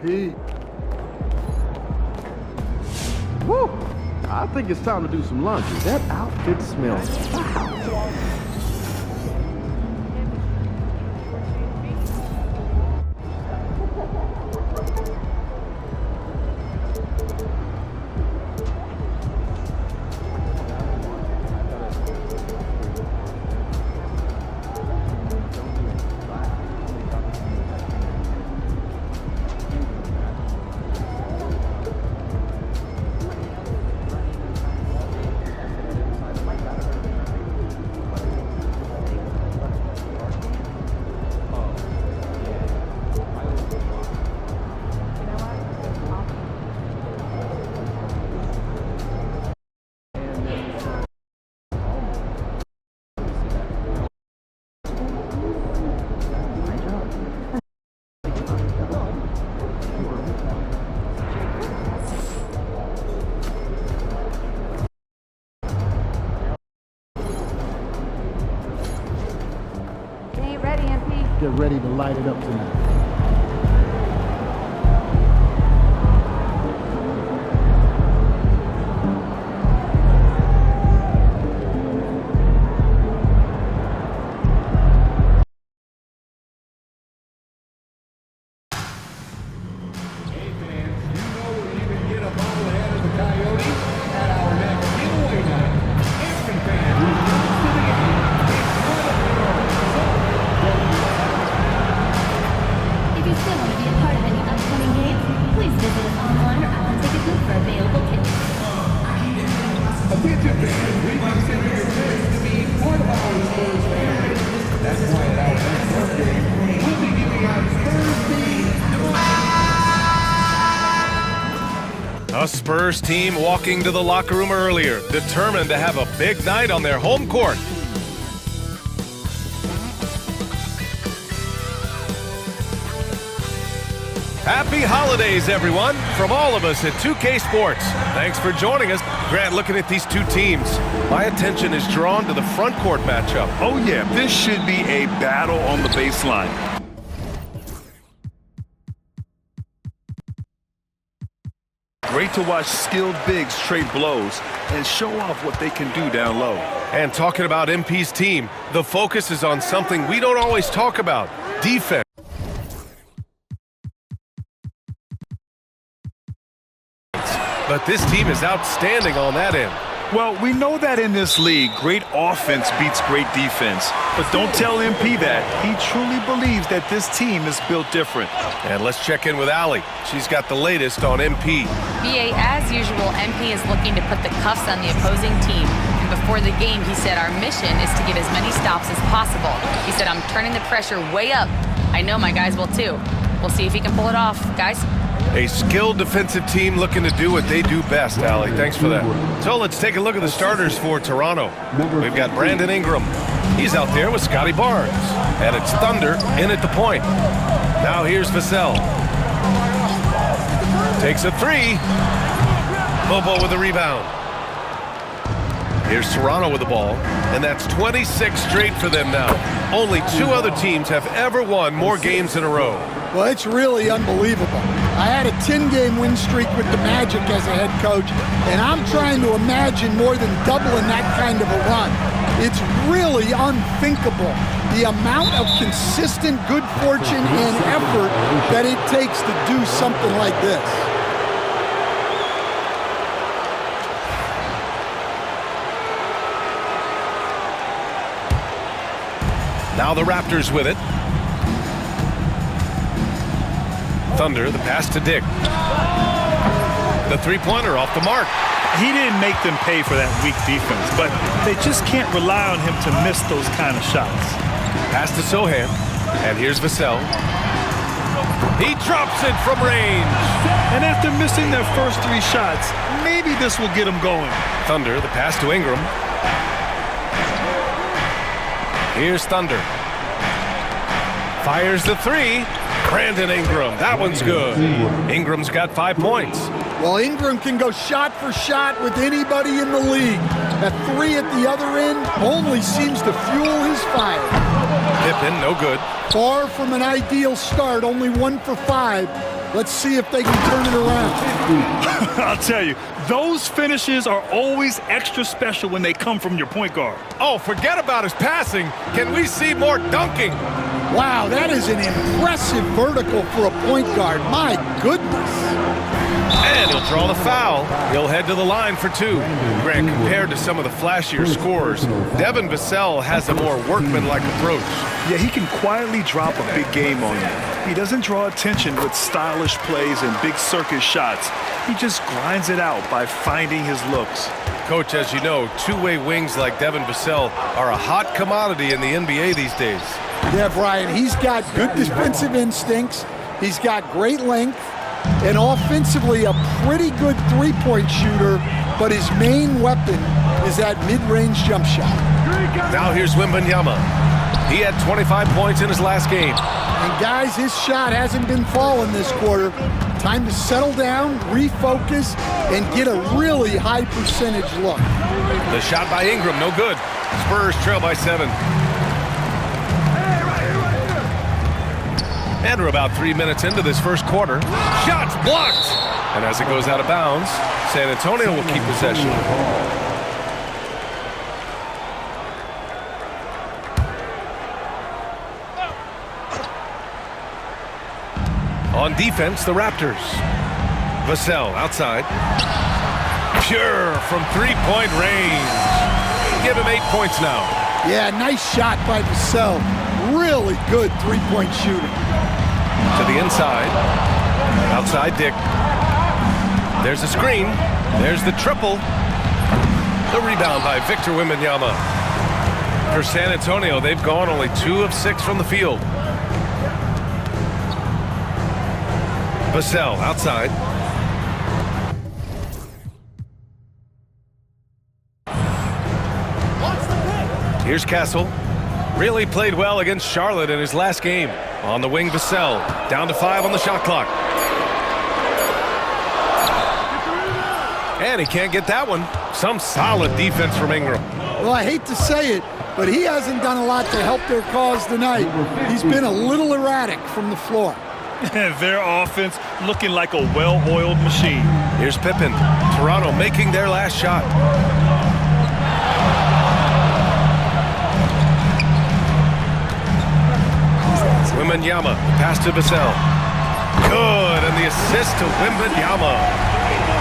Pete. Woo! I think it's time to do some laundry. That outfit smells foul. Get ready to light it up tonight. A Spurs team walking to the locker room earlier, determined to have a big night on their home court. Happy holidays, everyone, from all of us at 2K Sports. Thanks for joining us. Grant, looking at these two teams, my attention is drawn to the front court matchup. Oh yeah, this should be a battle on the baseline. Great to watch skilled bigs trade blows and show off what they can do down low. And talking about MP's team, the focus is on something we don't always talk about, defense. But this team is outstanding on that end. Well, we know that in this league, great offense beats great defense. But don't tell MP that. He truly believes that this team is built different. And let's check in with Allie. She's got the latest on MP. BA, as usual, MP is looking to put the cuffs on the opposing team. And before the game, he said, our mission is to get as many stops as possible. He said, I'm turning the pressure way up. I know my guys will too. We'll see if he can pull it off, guys. A skilled defensive team looking to do what they do best, Allie. Thanks for that. So let's take a look at the starters for Toronto. We've got Brandon Ingram. He's out there with Scotty Barnes. And it's Thunder in at the point. Now here's Vassell. Takes a three. Bobo with the rebound. Here's Toronto with the ball. And that's 26 straight for them now. Only two other teams have ever won more games in a row. Well, it's really unbelievable. I had a 10-game win streak with the Magic as a head coach, and I'm trying to imagine more than doubling that kind of a run. It's really unthinkable, the amount of consistent good fortune and effort that it takes to do something like this. Now the Raptors with it. Thunder, the pass to Dick. The three-pointer off the mark. He didn't make them pay for that weak defense, but they just can't rely on him to miss those kind of shots. Pass to Sohan, and here's Vassell. He drops it from range. And after missing their first three shots, maybe this will get them going. Thunder, the pass to Ingram. Here's Thunder. Fires the three. Brandon Ingram, that one's good. Ingram's got 5 points. Well, Ingram can go shot for shot with anybody in the league. That three at the other end only seems to fuel his fire. Pippen, no good. Far from an ideal start, only 1 for 5. Let's see if they can turn it around. I'll tell you, those finishes are always extra special when they come from your point guard. Oh, forget about his passing. Can we see more dunking? Wow, that is an impressive vertical for a point guard. My goodness. And he'll draw the foul. He'll head to the line for 2. Grant, compared to some of the flashier scorers, Devin Vassell has a more workmanlike approach. Yeah, he can quietly drop a big game on you. He doesn't draw attention with stylish plays and big circus shots. He just grinds it out by finding his looks. Coach, as you know, two-way wings like Devin Vassell are a hot commodity in the NBA these days. Yeah, Brian, he's got good defensive instincts. He's got great length. And offensively, a pretty good three-point shooter, but his main weapon is that mid-range jump shot. Now here's Wembanyama. He had 25 points in his last game. And guys, his shot hasn't been falling this quarter. Time to settle down, refocus, and get a really high percentage look. The shot by Ingram, no good. Spurs trail by 7. And we're about 3 minutes into this first quarter. Shots blocked! And as it goes out of bounds, San Antonio will keep possession. On defense, the Raptors. Vassell outside. Pure from three-point range. Give him 8 points now. Yeah, nice shot by Vassell. Really good three-point shooter. To the inside. Outside Dick. There's a screen. There's the triple. The rebound by Victor Wembanyama. For San Antonio, they've gone only 2 of 6 from the field. Vassell outside. Here's Castle. Really played well against Charlotte in his last game. On the wing, Vassell. Down to 5 on the shot clock. And he can't get that one. Some solid defense from Ingram. Well, I hate to say it, but he hasn't done a lot to help their cause tonight. He's been a little erratic from the floor. Their offense looking like a well-oiled machine. Here's Pippen. Toronto making their last shot. Wembanyama, pass to Vassell. Good, and the assist to Wembanyama.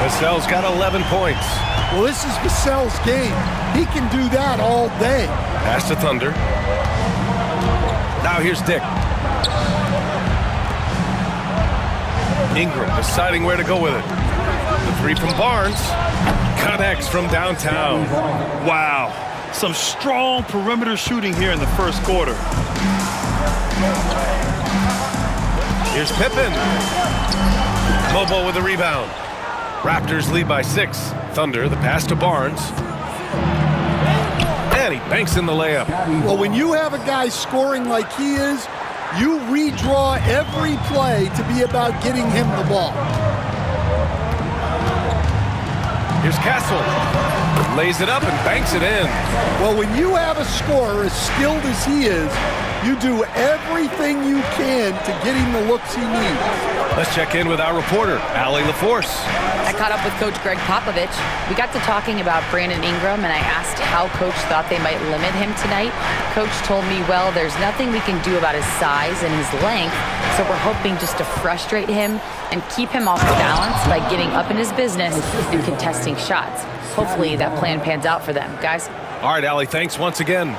Vassell's got 11 points. Well, this is Vassell's game. He can do that all day. Pass to Thunder. Now here's Dick. Ingram deciding where to go with it. The three from Barnes. Connects from downtown. Wow, some strong perimeter shooting here in the first quarter. Here's Pippen. Bobo with the rebound. Raptors lead by 6. Thunder, the pass to Barnes. And he banks in the layup. Well, when you have a guy scoring like he is, you redraw every play to be about getting him the ball. Here's Castle. Lays it up and banks it in. Well, when you have a scorer as skilled as he is, you do everything you can to get him the looks he needs. Let's check in with our reporter, Allie LaForce. I caught up with Coach Greg Popovich. We got to talking about Brandon Ingram, and I asked how Coach thought they might limit him tonight. Coach told me, well, there's nothing we can do about his size and his length, so we're hoping just to frustrate him and keep him off balance by getting up in his business and contesting shots. Hopefully that plan pans out for them. Guys? All right, Allie, thanks once again.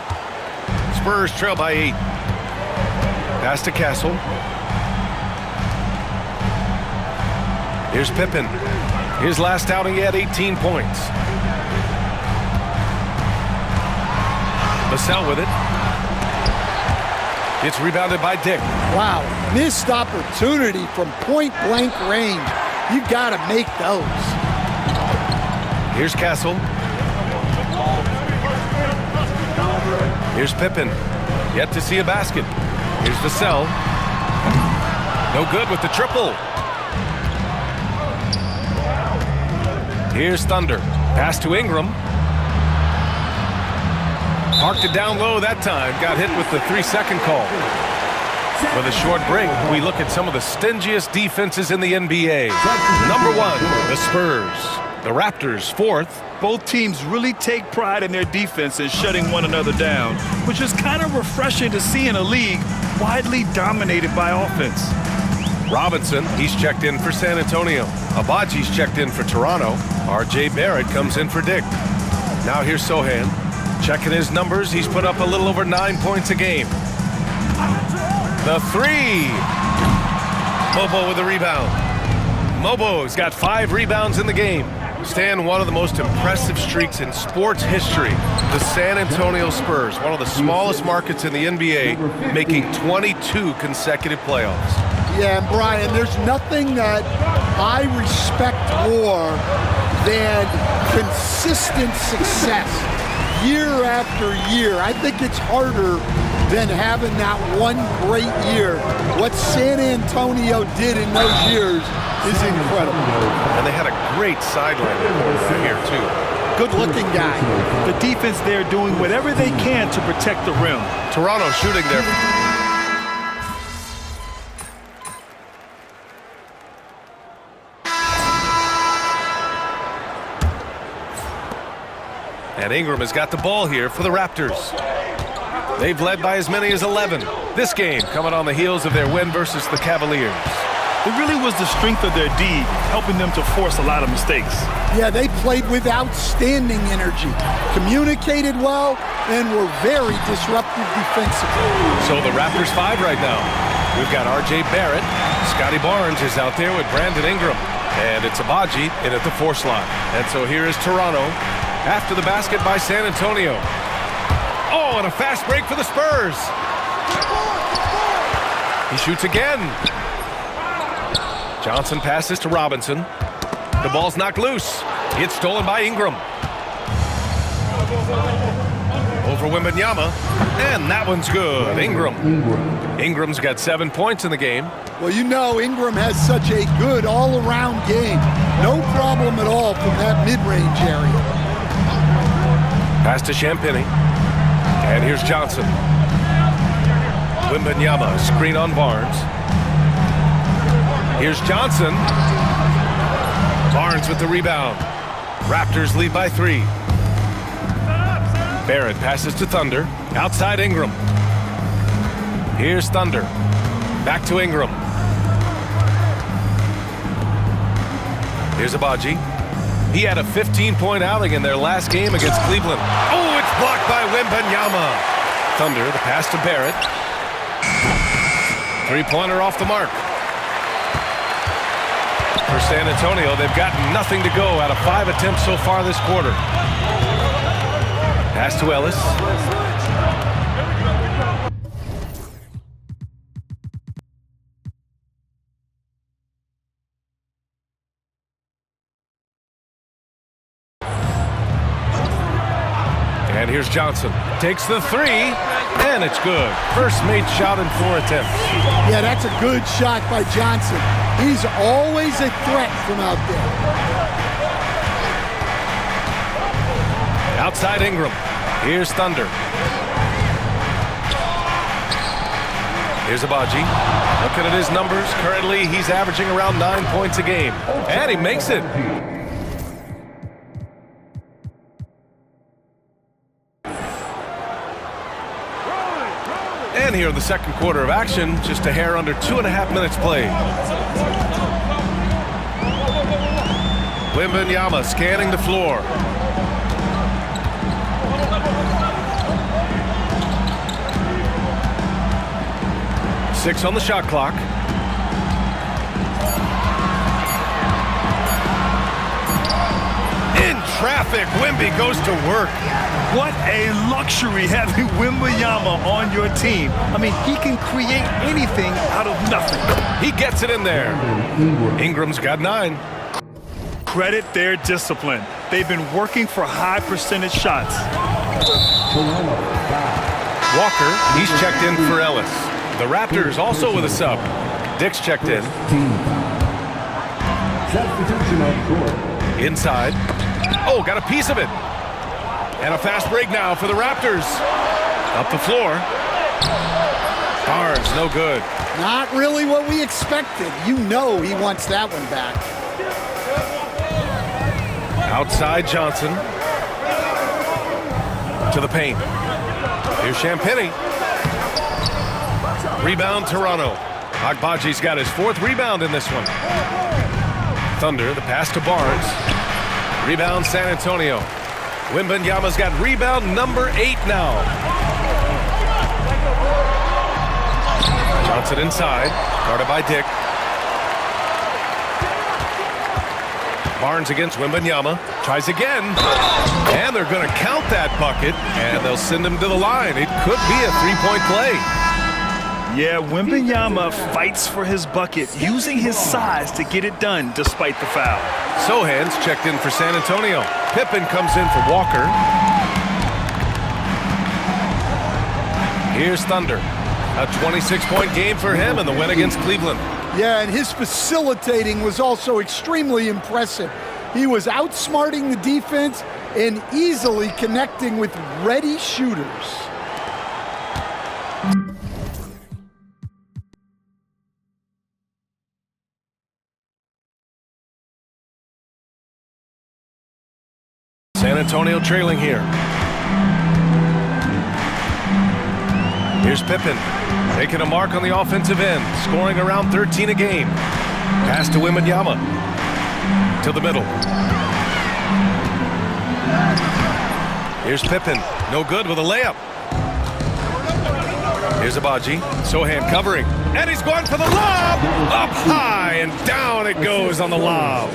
Spurs trail by 8. Pass to Castle. Here's Pippen. His last outing, he had 18 points. Vassell with it. It's rebounded by Dick. Wow, missed opportunity from point-blank range. You've got to make those. Here's Castle. Here's Pippen. Yet to see a basket. Here's Vassell. No good with the triple. Here's Thunder. Pass to Ingram. Parked it down low that time. Got hit with the 3-second call. With a short break, we look at some of the stingiest defenses in the NBA. Number 1, the Spurs. The Raptors, 4th. Both teams really take pride in their defense and shutting one another down, which is kind of refreshing to see in a league widely dominated by offense. Robinson, he's checked in for San Antonio. Abaji's checked in for Toronto. R.J. Barrett comes in for Dick. Now here's Sohan. Checking his numbers, he's put up a little over 9 points a game. The 3. Mobo with the rebound. Mobo's got 5 rebounds in the game. Stan, one of the most impressive streaks in sports history. The San Antonio Spurs, one of the smallest markets in the NBA, making 22 consecutive playoffs. Yeah, and Brian, there's nothing that I respect more than consistent success year after year. I think it's harder than having that one great year. What San Antonio did in those years is incredible. And they had a great sideline right here, too. Good-looking guy. The defense there doing whatever they can to protect the rim. Toronto shooting there. And Ingram has got the ball here for the Raptors. They've led by as many as 11. This game coming on the heels of their win versus the Cavaliers. It really was the strength of their D helping them to force a lot of mistakes. Yeah, they played with outstanding energy, communicated well, and were very disruptive defensively. So the Raptors 5 right now. We've got R.J. Barrett. Scotty Barnes is out there with Brandon Ingram. And it's Abaji in at the 4 slot. And so here is Toronto after the basket by San Antonio. Oh, and a fast break for the Spurs. He shoots again. Johnson passes to Robinson. The ball's knocked loose. It's stolen by Ingram. Over Wembanyama. And that one's good. Ingram. Ingram's got 7 points in the game. Well, you know Ingram has such a good all-around game. No problem at all from that mid-range area. Pass to Champagny. And here's Johnson. Wembanyama, screen on Barnes. Here's Johnson. Barnes with the rebound. Raptors lead by 3. Barrett passes to Thunder. Outside Ingram. Here's Thunder. Back to Ingram. Here's Abaji. He had a 15-point outing in their last game against Cleveland. Oh, it's blocked by Wembanyama. Thunder, the pass to Barrett. 3-pointer off the mark. For San Antonio, they've got nothing to go out of 5 attempts so far this quarter. Pass to Ellis. And here's Johnson. Takes the 3, and it's good. First made shot in 4 attempts. Yeah, that's a good shot by Johnson. He's always a threat from out there. Outside Ingram. Here's Thunder. Here's Abaji. Looking at his numbers, currently he's averaging around 9 points a game. And he makes it. And here in the second quarter of action, just a hair under 2.5 minutes played. Wembanyama scanning the floor. Six on the shot clock. In traffic, Wemby goes to work. What a luxury having Wembanyama on your team. I mean, he can create anything out of nothing. He gets it in there. Ingram's got 9. Credit their discipline. They've been working for high percentage shots. Walker, he's checked in for Ellis. The Raptors also with a sub. Dick's checked in. Inside. Oh, got a piece of it. And a fast break now for the Raptors. Up the floor. Barnes, no good. Not really what we expected. You know he wants that one back. Outside Johnson. To the paint. Here's Champagnie. Rebound Toronto. Agbaji's got his 4th rebound in this one. Thunder, the pass to Barnes. Rebound San Antonio. Wembanyama's got rebound number 8 now. Johnson inside, guarded by Dick. Barnes against Wembanyama, tries again, and they're going to count that bucket, and they'll send him to the line. It could be a 3-point play. Yeah, Wembanyama fights for his bucket, using his size to get it done despite the foul. Sohan's checked in for San Antonio. Pippen comes in for Walker. Here's Thunder. A 26-point game for him in the win against Cleveland. Yeah, and his facilitating was also extremely impressive. He was outsmarting the defense and easily connecting with ready shooters. San Antonio trailing here. Here's Pippen, making a mark on the offensive end, scoring around 13 a game. Pass to Wembanyama. To the middle. Here's Pippen, no good with a layup. Here's Agbaji, Sohan covering, and he's going for the lob! Up high, and down it goes on the lob.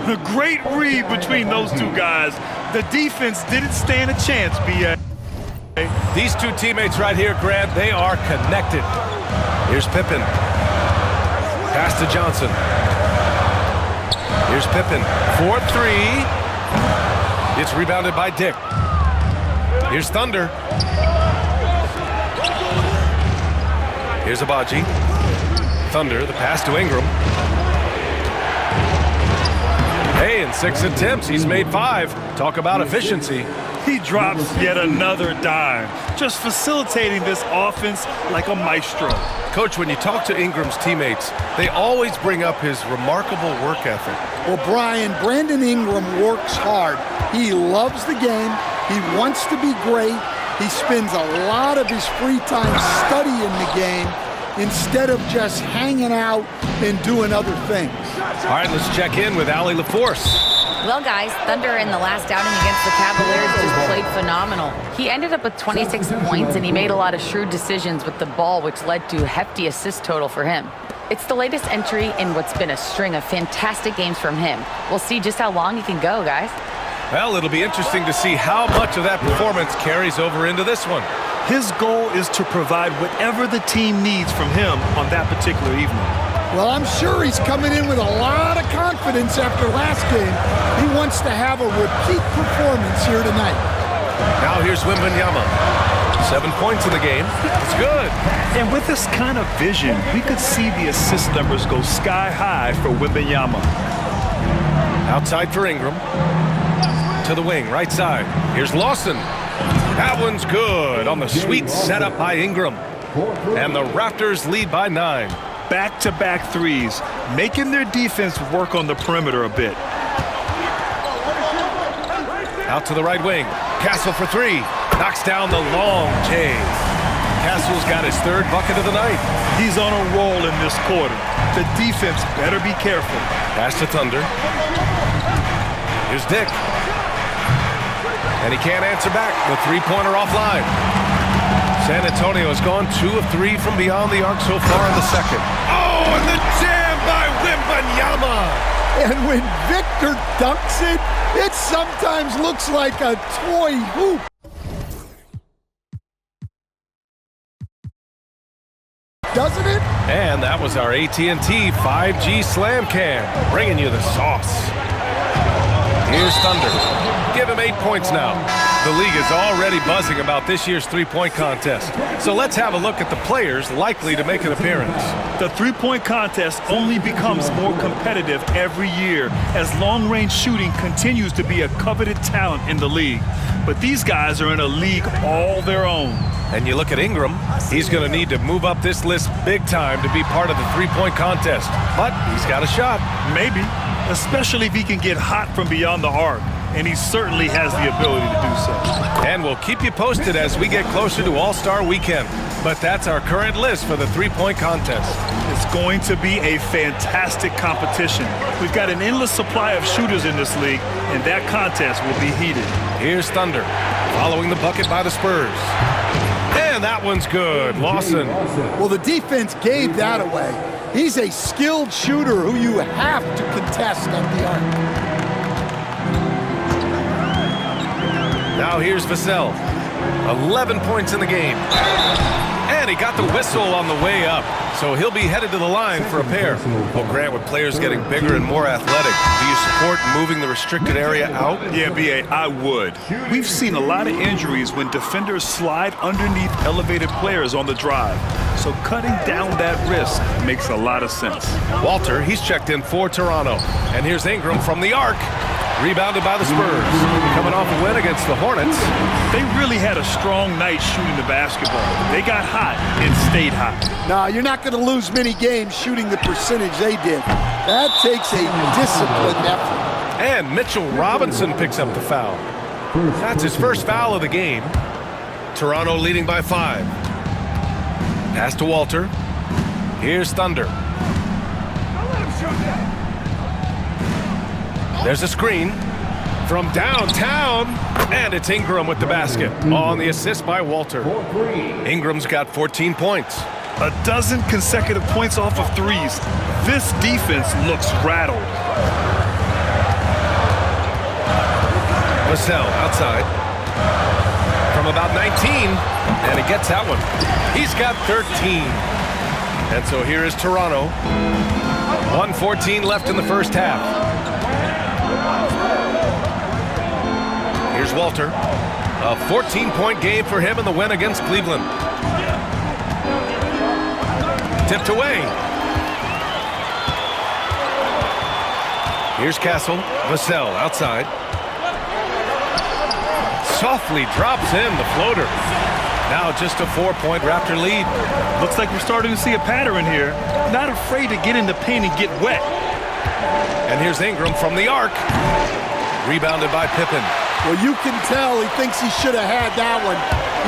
A great read between those two guys. The defense didn't stand a chance, B.A. These two teammates right here, Grant, they are connected. Here's Pippen. Pass to Johnson. Here's Pippen. 4-3. It's rebounded by Dick. Here's Thunder. Here's Agbaji. Thunder, the pass to Ingram. Hey, in 6 attempts, he's made 5. Talk about efficiency. He drops yet another dime, just facilitating this offense like a maestro. Coach, when you talk to Ingram's teammates, they always bring up his remarkable work ethic. Well, Brian, Brandon Ingram works hard. He loves the game. He wants to be great. He spends a lot of his free time studying the game instead of just hanging out and doing other things. All right, let's check in with Allie LaForce. Well, guys, Thunder in the last outing against the Cavaliers just played phenomenal. He ended up with 26 points, and he made a lot of shrewd decisions with the ball, which led to a hefty assist total for him. It's the latest entry in what's been a string of fantastic games from him. We'll see just how long he can go, guys. Well, it'll be interesting to see how much of that performance carries over into this one. His goal is to provide whatever the team needs from him on that particular evening. Well, I'm sure he's coming in with a lot of confidence after last game. He wants to have a repeat performance here tonight. Now here's Wembanyama. 7 points in the game. It's good. And with this kind of vision, we could see the assist numbers go sky high for Wembanyama. Outside for Ingram. To the wing, right side. Here's Lawson. That one's good on the sweet setup by Ingram. And the Raptors lead by 9. Back-to-back threes, making their defense work on the perimeter a bit. Out to the right wing. Castle for 3. Knocks down the long J. Castle's got his 3rd bucket of the night. He's on a roll in this quarter. The defense better be careful. Pass to Thunder. Here's Dick. And he can't answer back. The 3-pointer offline. San Antonio has gone 2 of 3 from beyond the arc so far in the second. Oh, and the jam by Wembanyama! And when Victor dunks it, it sometimes looks like a toy hoop. Doesn't it? And that was our AT&T 5G Slam Cam, bringing you the sauce. Here's Thunder. Give him 8 points now. The league is already buzzing about this year's three-point contest. So let's have a look at the players likely to make an appearance. The three-point contest only becomes more competitive every year as long-range shooting continues to be a coveted talent in the league. But these guys are in a league all their own. And you look at Ingram, he's going to need to move up this list big time to be part of the three-point contest. But he's got a shot. Maybe, especially if he can get hot from beyond the arc. And he certainly has the ability to do so. And we'll keep you posted as we get closer to All-Star Weekend. But that's our current list for the three-point contest. It's going to be a fantastic competition. We've got an endless supply of shooters in this league, and that contest will be heated. Here's Thunder, following the bucket by the Spurs. And that one's good. Lawson. Well, the defense gave that away. He's a skilled shooter who you have to contest at the arc. Now here's Vassell. 11 points in the game. And he got the whistle on the way up. So he'll be headed to the line for a pair. Well, Grant, with players getting bigger and more athletic, do you support moving the restricted area out? Yeah, B.A., I would. We've seen a lot of injuries when defenders slide underneath elevated players on the drive. So cutting down that risk makes a lot of sense. Walter, he's checked in for Toronto. And here's Ingram from the arc. Rebounded by the Spurs. Coming off a win against the Hornets. They really had a strong night shooting the basketball. They got hot and stayed hot. Now, you're not going to lose many games shooting the percentage they did. That takes a disciplined effort. And Mitchell Robinson picks up the foul. That's his first foul of the game. Toronto leading by 5. Pass to Walter. Here's Thunder. There's a screen from downtown, and it's Ingram with the basket on the assist by Walter. Ingram's got 14 points. A dozen consecutive points off of threes. This defense looks rattled. Vassell outside from about 19, and he gets that one. He's got 13. And so here is Toronto. 1:14 left in the first half. Here's Walter. A 14-point game for him in the win against Cleveland. Tipped away. Here's Castle. Vassell outside. Softly drops in the floater. Now just a 4-point Raptor lead. Looks like we're starting to see a pattern here. Not afraid to get in the paint and get wet. And here's Ingram from the arc. Rebounded by Pippen. Well, you can tell he thinks he should have had that one.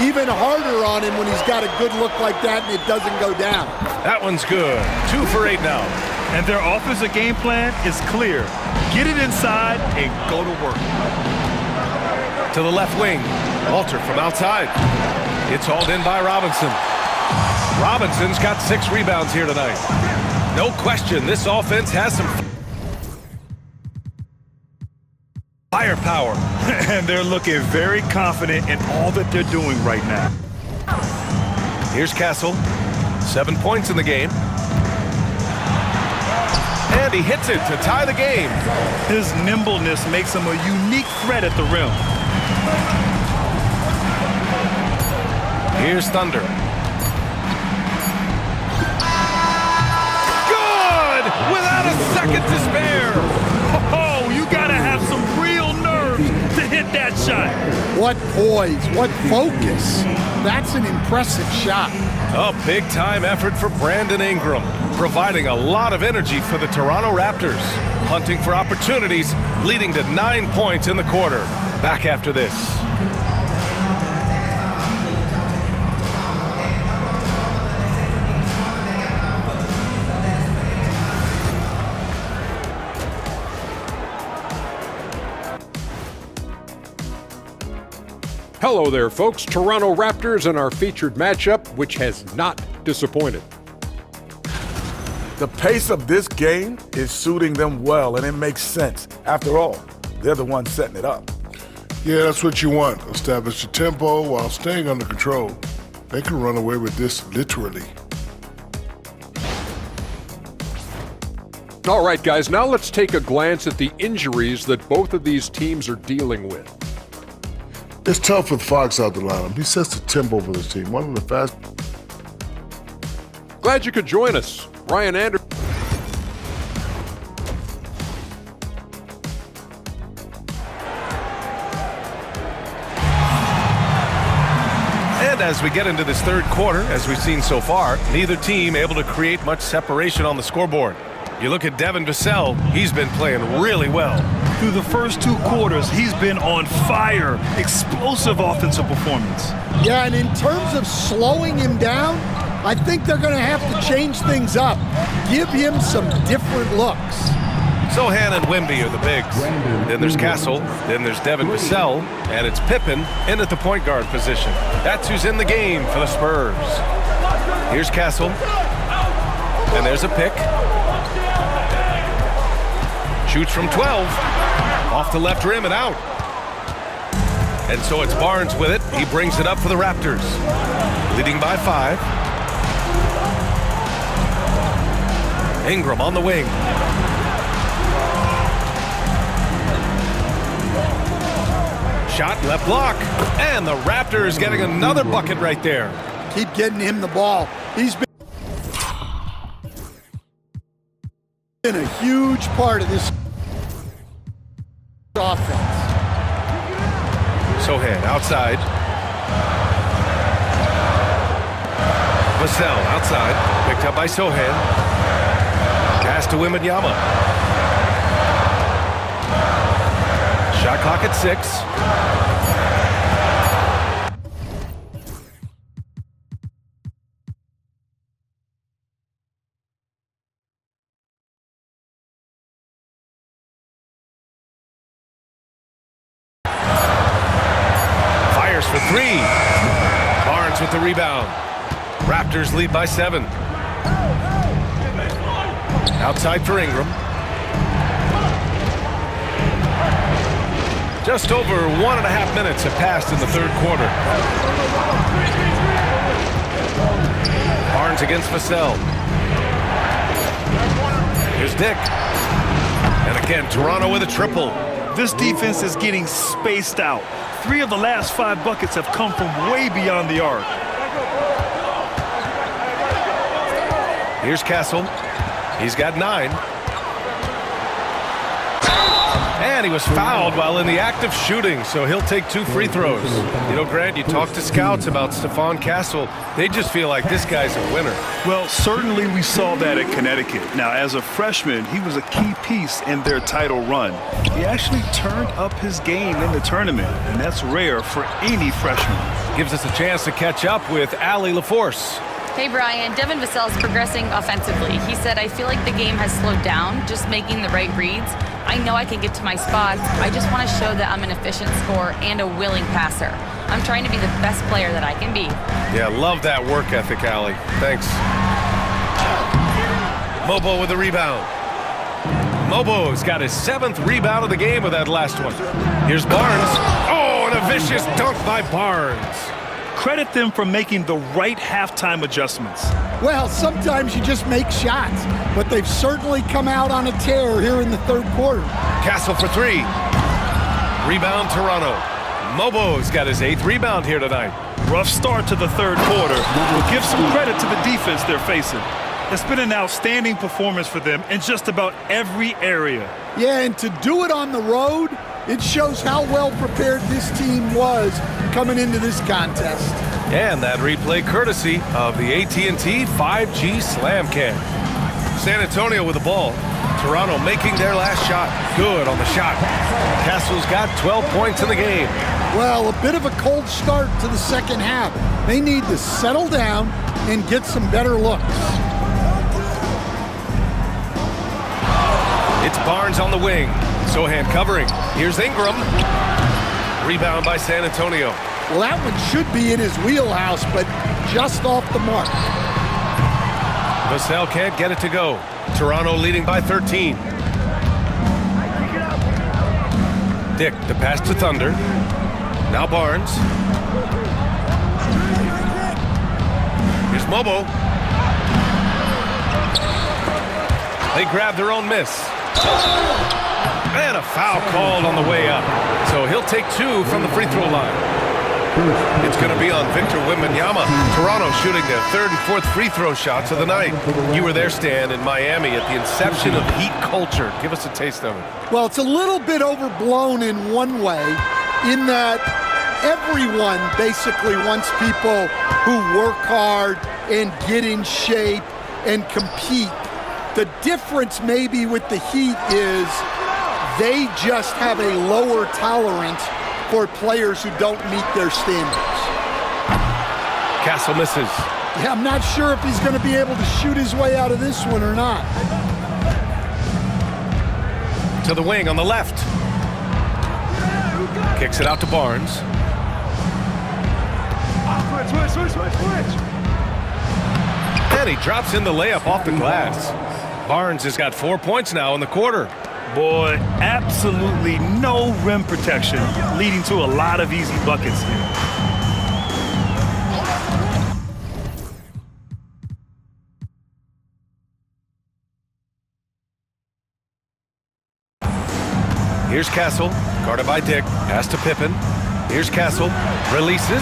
Even harder on him when he's got a good look like that and it doesn't go down. That one's good. 2 for 8 now. And their offensive game plan is clear. Get it inside and go to work. To the left wing. Walter from outside. It's hauled in by Robinson. Robinson's got 6 rebounds here tonight. No question, this offense has some firepower. And they're looking very confident in all that they're doing right now. Here's Castle. 7 points in the game. And he hits it to tie the game. His nimbleness makes him a unique threat at the rim. Here's Thunder. Good! Without a second to spare. Oh, you gotta have some real nerves to hit that shot. What poise, what focus. That's an impressive shot. A big-time effort for Brandon Ingram, providing a lot of energy for the Toronto Raptors. Hunting for opportunities, leading to 9 points in the quarter. Back after this. Hello there, folks. Toronto Raptors and our featured matchup, which has not disappointed. The pace of this game is suiting them well, and it makes sense. After all, they're the ones setting it up. Yeah, that's what you want. Establish the tempo while staying under control. They can run away with this literally. All right, guys, now let's take a glance at the injuries that both of these teams are dealing with. It's tough with Fox out the lineup. He sets the tempo for the team. One of the fast. Glad you could join us. Ryan Anderson. And as we get into this third quarter, as we've seen so far, neither team able to create much separation on the scoreboard. You look at Devin Vassell, he's been playing really well. Through the first 2 quarters, he's been on fire. Explosive offensive performance. Yeah, and in terms of slowing him down, I think they're going to have to change things up. Give him some different looks. Sohan and Wemby are the bigs. Then there's Castle, then there's Devin Vassell, and it's Pippen in at the point guard position. That's who's in the game for the Spurs. Here's Castle, and there's a pick. Shoots from 12, off the left rim and out. And so it's Barnes with it. He brings it up for the Raptors, leading by 5. Ingram on the wing. Shot, left block, and the Raptors getting another bucket right there. Keep getting him the ball. He's been a huge part of this offense. Sohan outside. Vassell outside, picked up by Sohan. Pass to Wembanyama. Shot clock at 6. Fires for 3. Barnes with the rebound. Raptors lead by 7. Outside for Ingram. Just over 1.5 minutes have passed in the third quarter. Barnes against Vassell. Here's Dick. And again, Toronto with a triple. This defense is getting spaced out. 3 of the last 5 buckets have come from way beyond the arc. Here's Castle. He's got 9. And he was fouled while in the act of shooting, so he'll take 2 free throws. You know, Grant, you talk to scouts about Stephon Castle. They just feel like this guy's a winner. Well, certainly we saw that at Connecticut. Now, as a freshman, he was a key piece in their title run. He actually turned up his game in the tournament, and that's rare for any freshman. Gives us a chance to catch up with Allie LaForce. Hey, Brian. Devin Vassell is progressing offensively. He said, I feel like the game has slowed down, just making the right reads. I know I can get to my spots. I just want to show that I'm an efficient scorer and a willing passer. I'm trying to be the best player that I can be. Yeah, love that work ethic, Allie. Thanks. Mobo with the rebound. Mobo's got his 7th rebound of the game with that last one. Here's Barnes. Oh, and a vicious dunk by Barnes. Credit them for making the right halftime adjustments. Well, sometimes you just make shots, but they've certainly come out on a tear here in the third quarter. Castle for 3. Rebound Toronto. Mobo's got his 8th rebound here tonight. Rough start to the third quarter, but give some credit to the defense they're facing. It's been an outstanding performance for them in just about every area. Yeah, and to do it on the road, it shows how well prepared this team was coming into this contest. And that replay courtesy of the AT&T 5G Slam Cam. San Antonio with the ball. Toronto making their last shot. Good on the shot. Castle's got 12 points in the game. Well, a bit of a cold start to the second half. They need to settle down and get some better looks. It's Barnes on the wing. Sohan covering. Here's Ingram. Rebound by San Antonio. Well, that one should be in his wheelhouse, but just off the mark. Vassell can't get it to go. Toronto leading by 13. Dick, the pass to Thunder. Now Barnes. Here's Mobo. They grab their own miss. And a foul called on the way up. So he'll take 2 from the free throw line. It's going to be on Victor Wembanyama. Toronto shooting their 3rd and 4th free throw shots of the night. You were there, Stan, in Miami at the inception of Heat culture. Give us a taste of it. Well, it's a little bit overblown in one way, in that everyone basically wants people who work hard and get in shape and compete. The difference maybe with the Heat is they just have a lower tolerance for players who don't meet their standards. Castle misses. Yeah, I'm not sure if he's going to be able to shoot his way out of this one or not. To the wing on the left. Kicks it out to Barnes. And he drops in the layup off the glass. Barnes has got 4 points now in the quarter. Boy, absolutely no rim protection, leading to a lot of easy buckets here. Here's Castle, guarded by Dick. Pass to Pippen. Here's Castle, releases.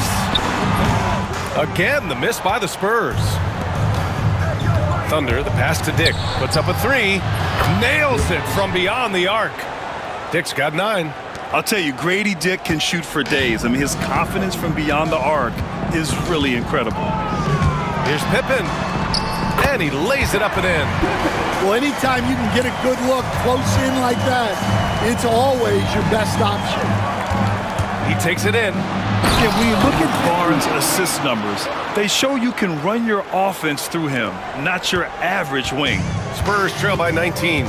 Again, the miss by the Spurs. Thunder, the pass to Dick. Puts up a 3. Nails it from beyond the arc. Dick's got 9. I'll tell you, Grady Dick can shoot for days. I mean, his confidence from beyond the arc is really incredible. Here's Pippen. And he lays it up and in. Well, anytime you can get a good look close in like that, it's always your best option. He takes it in. Yeah, when you look at Barnes' assist numbers, they show you can run your offense through him, not your average wing. Spurs trail by 19.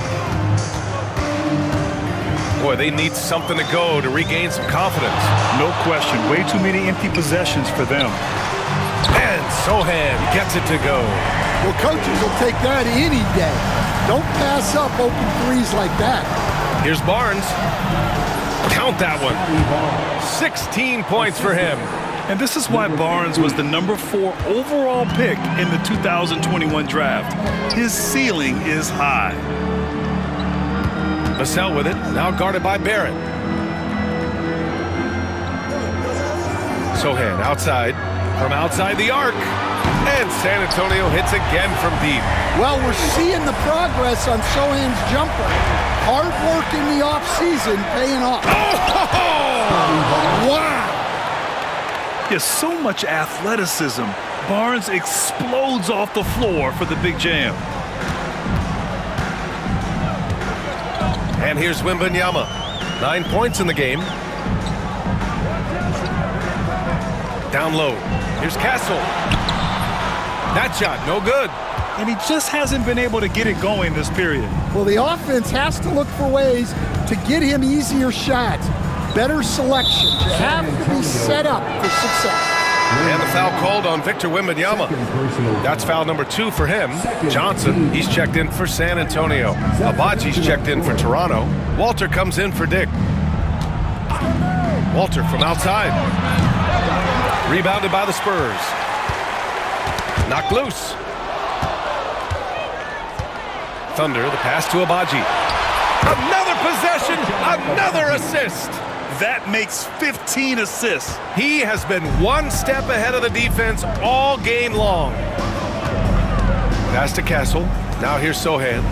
Boy, they need something to go to regain some confidence. No question. Way too many empty possessions for them. And Sohan gets it to go. Well, coaches will take that any day. Don't pass up open threes like that. Here's Barnes. Count that one. 16 points for him. And this is why Barnes was the number 4 overall pick in the 2021 draft. His ceiling is high. Vassell with it, now guarded by Barrett. Sohan outside, from outside the arc. And San Antonio hits again from deep. Well, we're seeing the progress on Sohan's jumper. Hard work in the offseason paying off. Oh! Wow! There's so much athleticism. Barnes explodes off the floor for the big jam. And here's Wembanyama. 9 points in the game. Down low. Here's Castle. That shot, no good. And he just hasn't been able to get it going this period. Well, the offense has to look for ways to get him easier shots, better selections. You have to be set up for success. And the foul called on Victor Wembanyama. That's foul number 2 for him. Johnson, he's checked in for San Antonio. Abaji's checked in for Toronto. Walter comes in for Dick. Walter from outside. Rebounded by the Spurs. Knocked loose. Thunder, the pass to Abaji. Another possession, another assist. That makes 15 assists. He has been one step ahead of the defense all game long. Pass to Castle. Now here's Sohan.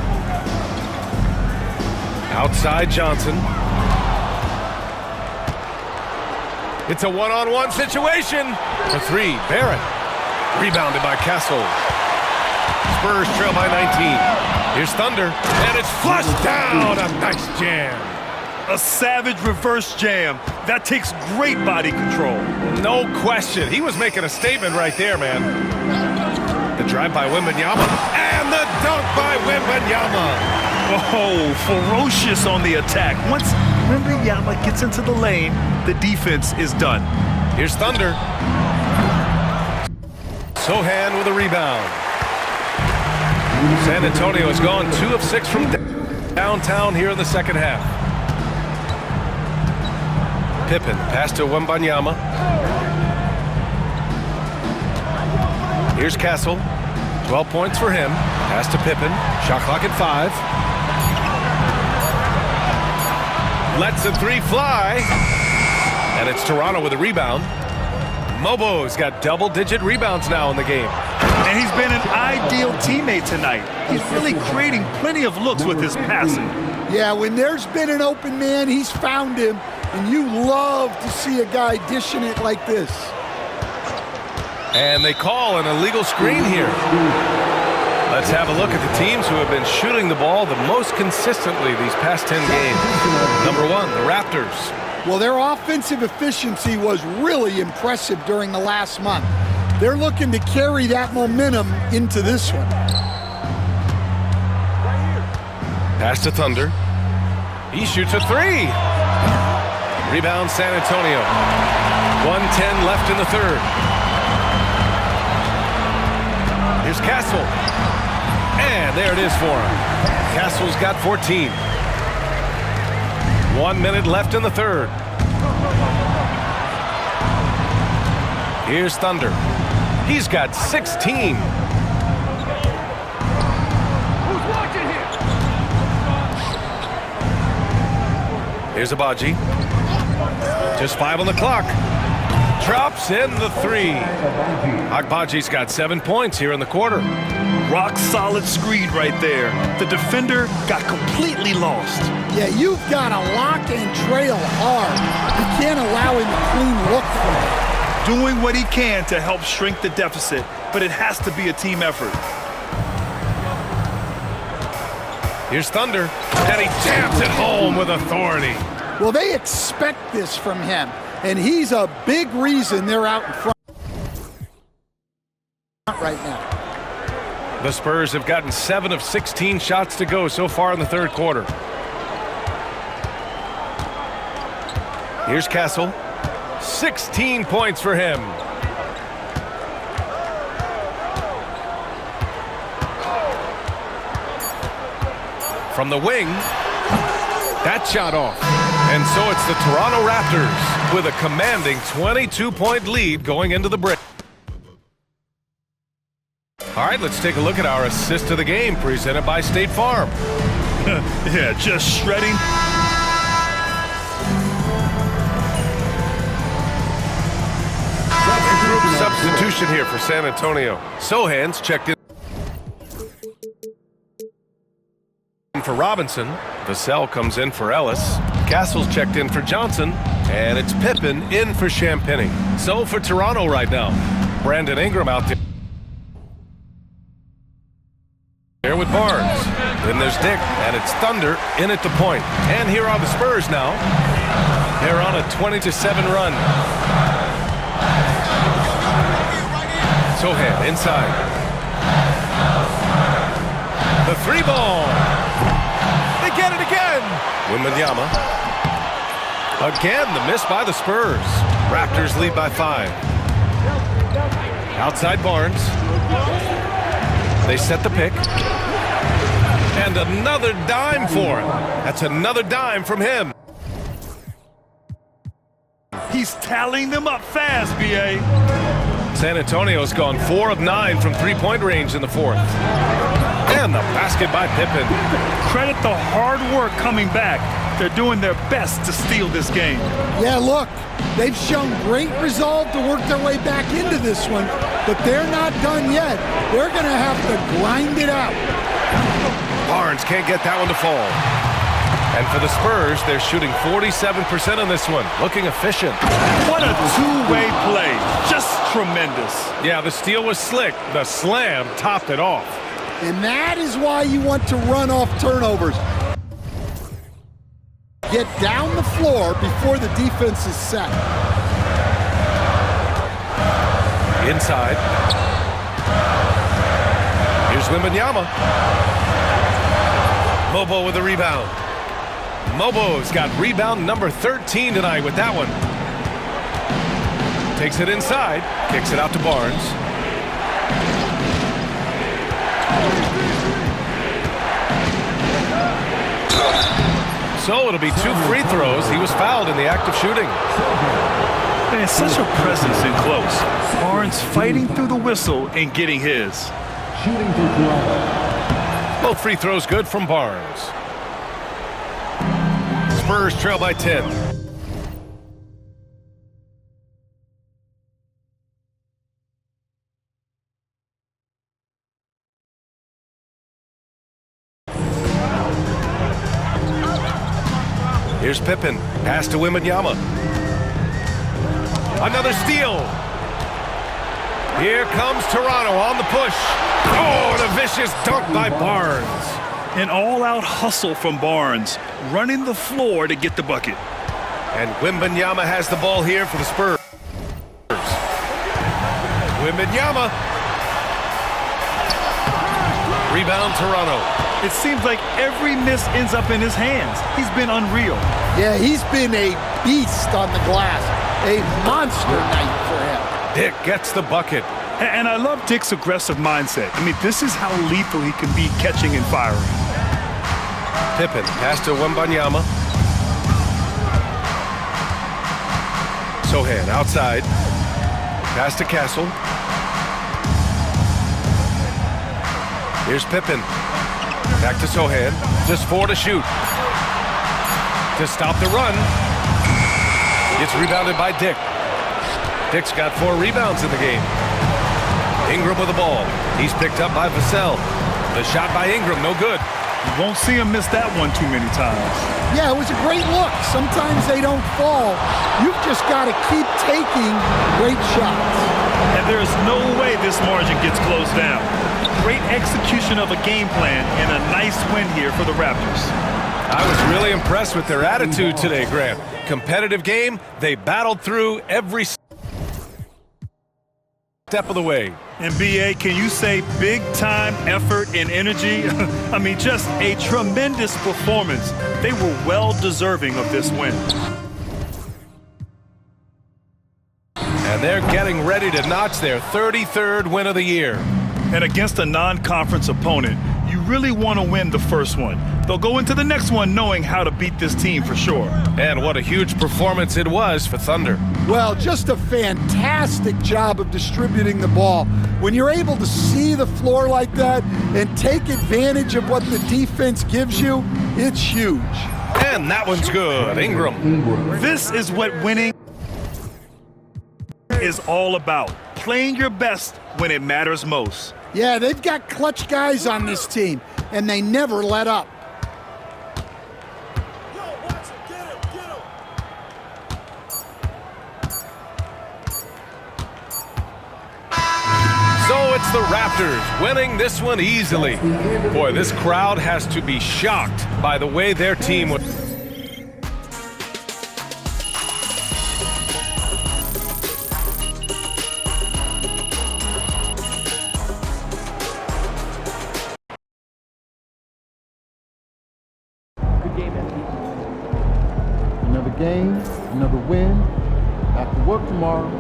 Outside Johnson. It's a one-on-one situation. For 3, Barrett. Rebounded by Castle. Spurs trail by 19. Here's Thunder, and it's flushed down. A nice jam. A savage reverse jam. That takes great body control. No question. He was making a statement right there, man. The drive by Wembanyama, and the dunk by Wembanyama. Oh, ferocious on the attack. Once Wembanyama gets into the lane, the defense is done. Here's Thunder. Sohan with a rebound. San Antonio has gone 2 of 6 from downtown here in the second half. Pippen, pass to Wembanyama. Here's Castle. 12 points for him. Pass to Pippen. Shot clock at 5. Lets the three fly. And it's Toronto with a rebound. Mobo's got double-digit rebounds now in the game. And he's been an ideal teammate tonight. He's really creating plenty of looks with his passing. Yeah, when there's been an open man, he's found him. And you love to see a guy dishing it like this. And they call an illegal screen here. Let's have a look at the teams who have been shooting the ball the most consistently these past 10 games. Number 1, the Raptors. Well, their offensive efficiency was really impressive during the last month. They're looking to carry that momentum into this one. Pass to Thunder. He shoots a three. Rebound San Antonio. 1:10 left in the third. Here's Castle. And there it is for him. Castle's got 14. 1 minute left in the third. Here's Thunder. He's got 16. Here's Agbaji. Just 5 on the clock. Drops in the three. Agbaji's got 7 points here in the quarter. Rock solid screen right there. The defender got completely lost. Yeah, you've got to lock and trail hard. You can't allow him a clean look from it. Doing what he can to help shrink the deficit, but it has to be a team effort. Here's Thunder, and he jams it home with authority. Well, they expect this from him, and he's a big reason they're out in front right now. The Spurs have gotten 7 of 16 shots to go so far in the third quarter. Here's Castle. 16 points for him. From the wing, that shot off. And so it's the Toronto Raptors with a commanding 22-point lead going into the break. All right, let's take a look at our assist of the game presented by State Farm. Yeah, just shredding. Substitution here for San Antonio. Sohan's checked in for Robinson. Vassell comes in for Ellis. Castle's checked in for Johnson. And it's Pippen in for Champagny. So for Toronto right now, Brandon Ingram out there with Barnes. Then there's Dick, and it's Thunder in at the point. And here are the Spurs now. They're on a 20-7 run. Sohan inside. The three ball. They get it again. Wembanyama. Again, the miss by the Spurs. Raptors lead by 5. Outside Barnes. They set the pick. And another dime for him. That's another dime from him. He's tallying them up fast, B.A. San Antonio's gone 4 of 9 from three-point range in the fourth. And the basket by Pippen. Credit the hard work coming back. They're doing their best to steal this game. Yeah, look, they've shown great resolve to work their way back into this one, but they're not done yet. They're going to have to grind it out. Barnes can't get that one to fall. And for the Spurs, they're shooting 47% on this one. Looking efficient. What a two-way play. Just tremendous. Yeah, the steal was slick. The slam topped it off. And that is why you want to run off turnovers. Get down the floor before the defense is set. Inside. Here's Wembanyama. Mobo with a rebound. Mobo's got rebound number 13 tonight with that one. Takes it inside, kicks it out to Barnes. So it'll be 2 free throws. He was fouled in the act of shooting. Man, such a presence in close. Barnes fighting through the whistle and getting his. Both free throws good from Barnes. Spurs trail by 10. Here's Pippen. Pass to Wembanyama. Another steal. Here comes Toronto on the push. Oh, and a vicious dunk by Barnes. An all-out hustle from Barnes, running the floor to get the bucket. And Wembanyama has the ball here for the Spurs. Wembanyama. Rebound Toronto. It seems like every miss ends up in his hands. He's been unreal. Yeah, he's been a beast on the glass. A monster night for him. Dick gets the bucket. And I love Dick's aggressive mindset. I mean, this is how lethal he can be catching and firing. Pippen, pass to Wembanyama. Sohan outside. Pass to Castle. Here's Pippen. Back to Sohan. Just 4 to shoot. To stop the run. It's rebounded by Dick. Dick's got 4 rebounds in the game. Ingram with the ball. He's picked up by Vassell. The shot by Ingram, no good. You won't see him miss that one too many times. Yeah, it was a great look. Sometimes they don't fall. You've just got to keep taking great shots. And there's no way this margin gets closed down. Great execution of a game plan and a nice win here for the Raptors. I was really impressed with their attitude today, Grant. Competitive game, they battled through every step of the way. And BA, can you say big time effort and energy? I mean, just a tremendous performance. They were well deserving of this win. And they're getting ready to notch their 33rd win of the year. And against a non-conference opponent, you really want to win the first one. They'll go into the next one knowing how to beat this team for sure. And what a huge performance it was for Thunder. Well, just a fantastic job of distributing the ball. When you're able to see the floor like that and take advantage of what the defense gives you, it's huge. And that one's good. Ingram. This is what winning is all about. Playing your best when it matters most. Yeah, they've got clutch guys on this team, and they never let up. So it's the Raptors winning this one easily. Boy, this crowd has to be shocked by the way their team was. Another game, another win. After work tomorrow.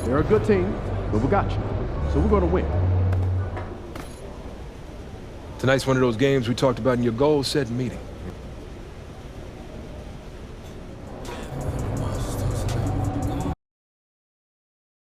They're a good team, but we got you. So we're going to win. Tonight's one of those games we talked about in your goal-setting meeting.